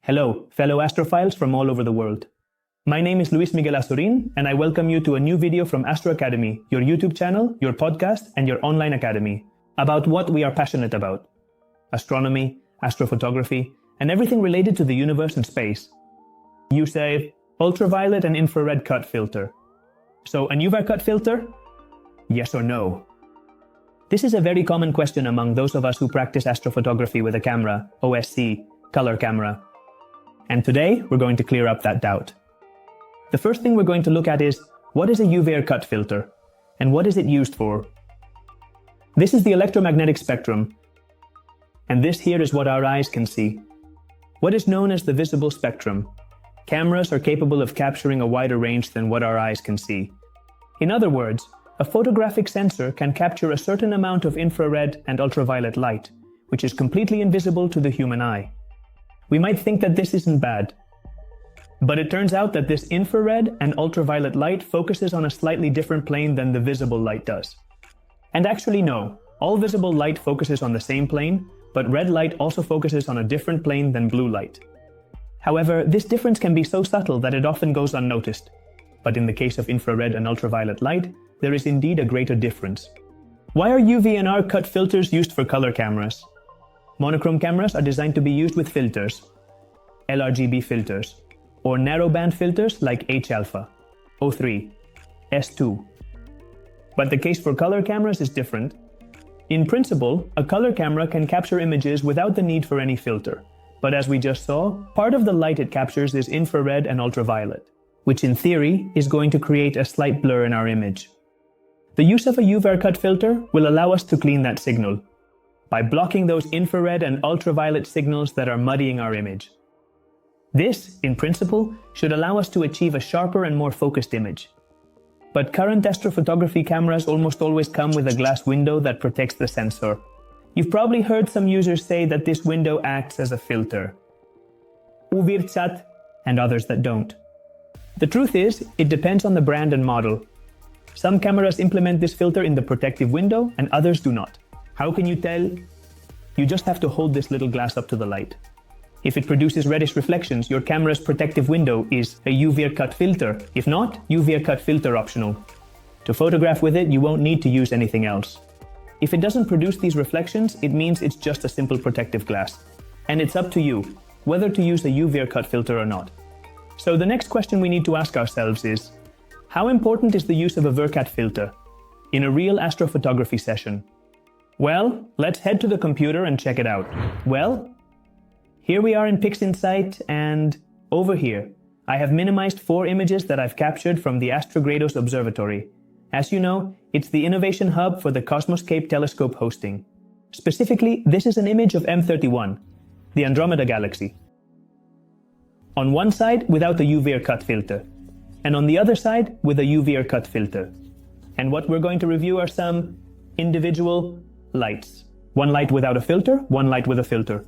Hello, fellow astrophiles from all over the world. My name is Luis Miguel Azurin, and I welcome you to a new video from Astro Academy, your YouTube channel, your podcast, and your online academy, about what we are passionate about: astronomy, astrophotography, and everything related to the universe and space. You say, ultraviolet and infrared cut filter. So, a UV cut filter? Yes or no? This is a very common question among those of us who practice astrophotography with a camera, OSC, color camera. And today, we're going to clear up that doubt. The first thing we're going to look at is, what is a UV cut filter? And what is it used for? This is the electromagnetic spectrum. And this here is what our eyes can see. What is known as the visible spectrum. Cameras are capable of capturing a wider range than what our eyes can see. In other words, a photographic sensor can capture a certain amount of infrared and ultraviolet light, which is completely invisible to the human eye. We might think that this isn't bad. But it turns out that this infrared and ultraviolet light focuses on a slightly different plane than the visible light does. And actually no, all visible light focuses on the same plane, but red light also focuses on a different plane than blue light. However, this difference can be so subtle that it often goes unnoticed. But in the case of infrared and ultraviolet light, there is indeed a greater difference. Why are UV and R cut filters used for color cameras? Monochrome cameras are designed to be used with filters, LRGB filters, or narrowband filters like H-alpha, O3, S2. But the case for color cameras is different. In principle, a color camera can capture images without the need for any filter. But as we just saw, part of the light it captures is infrared and ultraviolet, which in theory is going to create a slight blur in our image. The use of a UV cut filter will allow us to clean that signal by blocking those infrared and ultraviolet signals that are muddying our image. This, in principle, should allow us to achieve a sharper and more focused image. But current astrophotography cameras almost always come with a glass window that protects the sensor. You've probably heard some users say that this window acts as a filter. UV-cut, and others that don't. The truth is, it depends on the brand and model. Some cameras implement this filter in the protective window and others do not. How can you tell? You just have to hold this little glass up to the light. If it produces reddish reflections, your camera's protective window is a UV cut filter. If not, UV cut filter optional. To photograph with it, you won't need to use anything else. If it doesn't produce these reflections, it means it's just a simple protective glass. And it's up to you, whether to use a UV cut filter or not. So the next question we need to ask ourselves is, how important is the use of a Vercat filter in a real astrophotography session? Well, let's head to the computer and check it out. Well, here we are in PixInsight, and over here, I have minimized 4 images that I've captured from the Astrogrados Observatory. As you know, it's the innovation hub for the Cosmoscape telescope hosting. Specifically, this is an image of M31, the Andromeda Galaxy. On one side, without the UV cut filter, and on the other side, with a UV cut filter. And what we're going to review are some individual lights. One light without a filter, one light with a filter.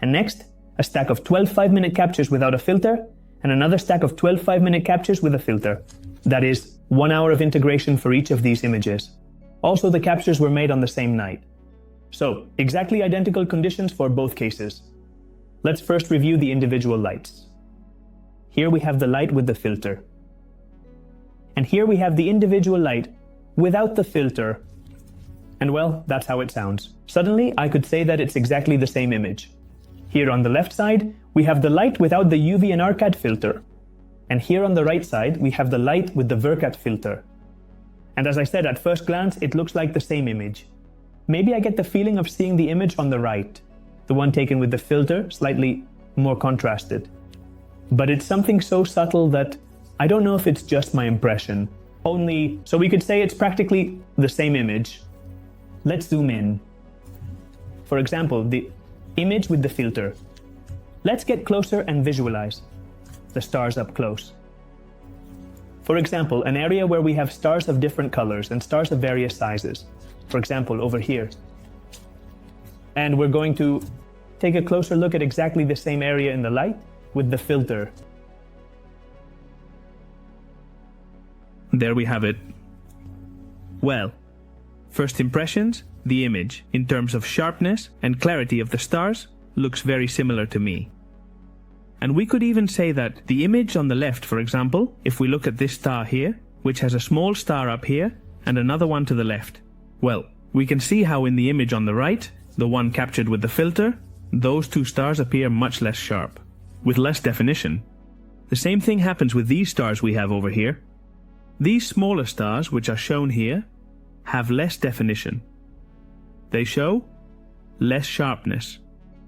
And next, a stack of 12 5-minute captures without a filter, and another stack of 12 5-minute captures with a filter. That is, 1 hour of integration for each of these images. Also, the captures were made on the same night. So, exactly identical conditions for both cases. Let's first review the individual lights. Here we have the light with the filter. And here we have the individual light without the filter. And well, that's how it sounds. Suddenly, I could say that it's exactly the same image. Here on the left side, we have the light without the UV and RCAD filter. And here on the right side, we have the light with the Vercat filter. And as I said, at first glance, it looks like the same image. Maybe I get the feeling of seeing the image on the right, the one taken with the filter, slightly more contrasted. But it's something so subtle that I don't know if it's just my impression. So we could say it's practically the same image. Let's zoom in. For example, the image with the filter. Let's get closer and visualize the stars up close. For example, an area where we have stars of different colors and stars of various sizes. For example, over here. And we're going to take a closer look at exactly the same area in the light with the filter. There we have it. Well, first impressions, the image, in terms of sharpness and clarity of the stars, looks very similar to me. And we could even say that the image on the left, for example, if we look at this star here, which has a small star up here and another one to the left, well, we can see how in the image on the right, the one captured with the filter, those two stars appear much less sharp, with less definition. The same thing happens with these stars we have over here. These smaller stars, which are shown here, have less definition. They show less sharpness.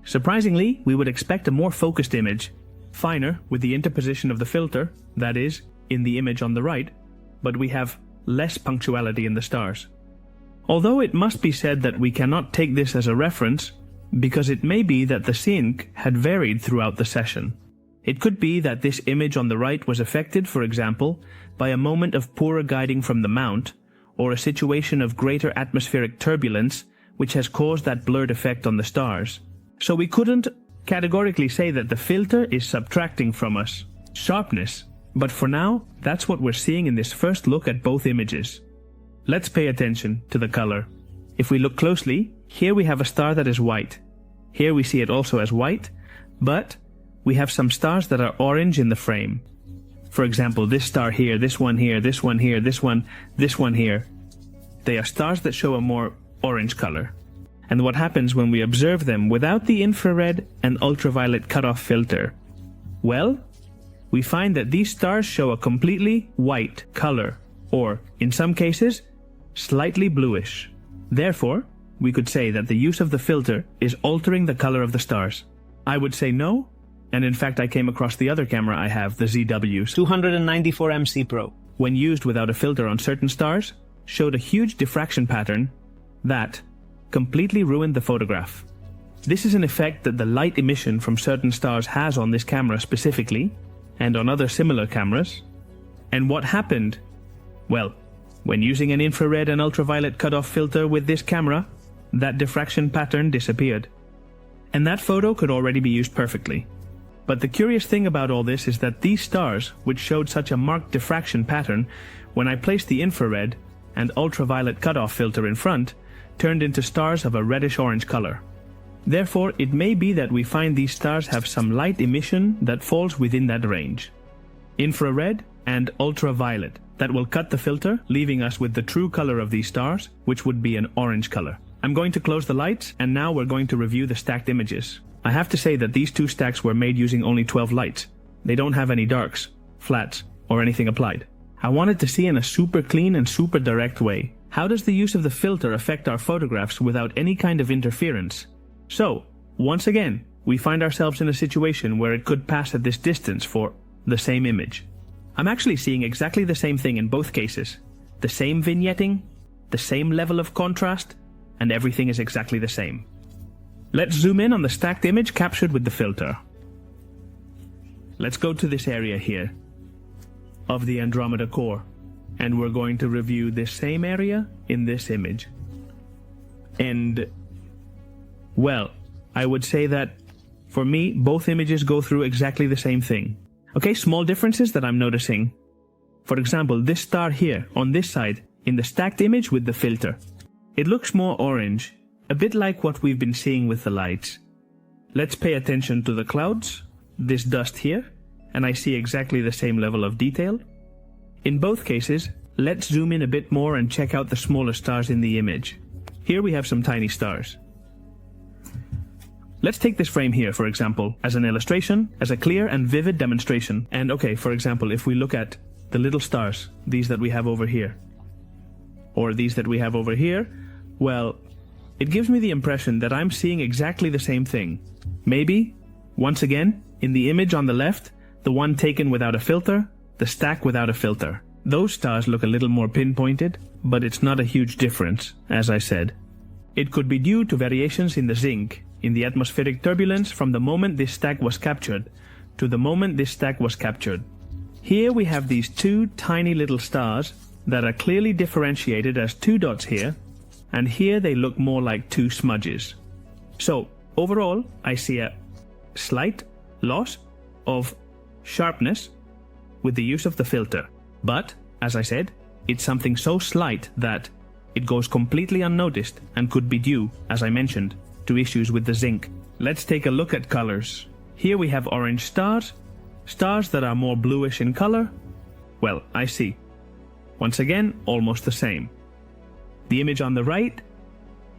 Surprisingly, we would expect a more focused image, finer with the interposition of the filter, that is, in the image on the right, but we have less punctuality in the stars. Although it must be said that we cannot take this as a reference, because it may be that the sync had varied throughout the session. It could be that this image on the right was affected, for example, by a moment of poorer guiding from the mount, or a situation of greater atmospheric turbulence which has caused that blurred effect on the stars. So we couldn't categorically say that the filter is subtracting from us sharpness, but for now, that's what we're seeing in this first look at both images. Let's pay attention to the color. If we look closely, here we have a star that is white. Here we see it also as white, but we have some stars that are orange in the frame. For example, this star here, this one here, this one here, this one here. They are stars that show a more orange color. And what happens when we observe them without the infrared and ultraviolet cutoff filter? Well, we find that these stars show a completely white color, or, in some cases, slightly bluish. Therefore, we could say that the use of the filter is altering the color of the stars. I would say no, and in fact I came across the other camera I have, the ZW 294MC Pro, when used without a filter on certain stars, showed a huge diffraction pattern that completely ruined the photograph. This is an effect that the light emission from certain stars has on this camera specifically, and on other similar cameras. And what happened? Well, when using an infrared and ultraviolet cutoff filter with this camera, that diffraction pattern disappeared. And that photo could already be used perfectly. But the curious thing about all this is that these stars, which showed such a marked diffraction pattern, when I placed the infrared and ultraviolet cutoff filter in front, turned into stars of a reddish-orange color. Therefore, it may be that we find these stars have some light emission that falls within that range. Infrared and ultraviolet that will cut the filter, leaving us with the true color of these stars, which would be an orange color. I'm going to close the lights, and now we're going to review the stacked images. I have to say that these two stacks were made using only 12 lights. They don't have any darks, flats, or anything applied. I wanted to see in a super clean and super direct way. How does the use of the filter affect our photographs without any kind of interference? So, once again, we find ourselves in a situation where it could pass at this distance for the same image. I'm actually seeing exactly the same thing in both cases. The same vignetting, the same level of contrast, and everything is exactly the same. Let's zoom in on the stacked image captured with the filter. Let's go to this area here of the Andromeda core, and we're going to review this same area in this image. And, well, I would say that, for me, both images go through exactly the same thing. Okay, small differences that I'm noticing. For example, this star here, on this side, in the stacked image with the filter. It looks more orange, a bit like what we've been seeing with the lights. Let's pay attention to the clouds, this dust here, and I see exactly the same level of detail. In both cases, let's zoom in a bit more and check out the smaller stars in the image. Here we have some tiny stars. Let's take this frame here, for example, as an illustration, as a clear and vivid demonstration. And okay, for example, if we look at the little stars, these that we have over here, or these that we have over here, well, it gives me the impression that I'm seeing exactly the same thing. Maybe, once again, in the image on the left, the one taken without a filter, the stack without a filter. Those stars look a little more pinpointed, but it's not a huge difference, as I said. It could be due to variations in the zinc, in the atmospheric turbulence from the moment this stack was captured to the moment this stack was captured. Here we have these two tiny little stars that are clearly differentiated as two dots here, and here they look more like two smudges. So, overall, I see a slight loss of sharpness with the use of the filter. But, as I said, it's something so slight that it goes completely unnoticed and could be due, as I mentioned, to issues with the zinc. Let's take a look at colors. Here we have orange stars, stars that are more bluish in color. Well, I see. Once again, almost the same. The image on the right,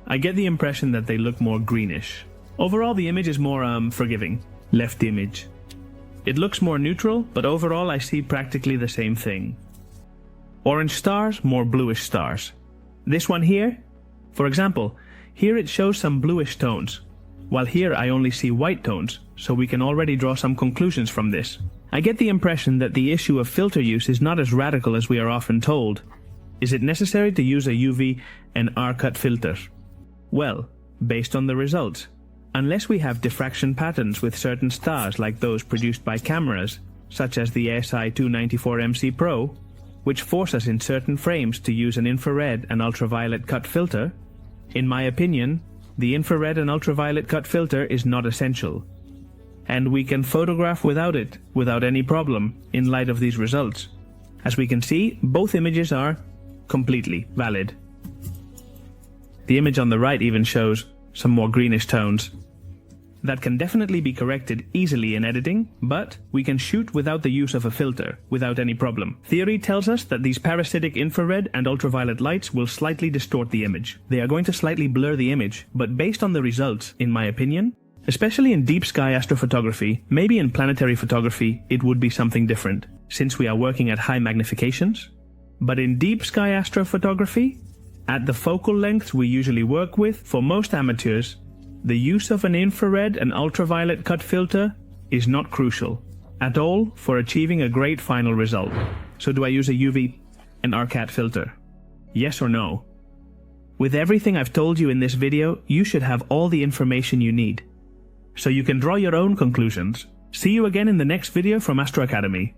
I get the impression that they look more greenish. Overall, the image is more forgiving. Left image. It looks more neutral, but overall I see practically the same thing. Orange stars, more bluish stars. This one here, for example, here it shows some bluish tones, while here I only see white tones, so we can already draw some conclusions from this. I get the impression that the issue of filter use is not as radical as we are often told. Is it necessary to use a UV and R-cut filter? Well, based on the results, unless we have diffraction patterns with certain stars like those produced by cameras, such as the SI-294MC Pro, which force us in certain frames to use an infrared and ultraviolet cut filter, in my opinion, the infrared and ultraviolet cut filter is not essential. And we can photograph without it, without any problem, in light of these results. As we can see, both images are completely valid. The image on the right even shows some more greenish tones. That can definitely be corrected easily in editing, but we can shoot without the use of a filter, without any problem. Theory tells us that these parasitic infrared and ultraviolet lights will slightly distort the image. They are going to slightly blur the image, but based on the results, in my opinion, especially in deep sky astrophotography, maybe in planetary photography, it would be something different, since we are working at high magnifications. But in deep sky astrophotography, at the focal lengths we usually work with, for most amateurs, the use of an infrared and ultraviolet cut filter is not crucial at all for achieving a great final result. So do I use a UV and R-cut filter? Yes or no? With everything I've told you in this video, you should have all the information you need, so you can draw your own conclusions. See you again in the next video from Astro Academy.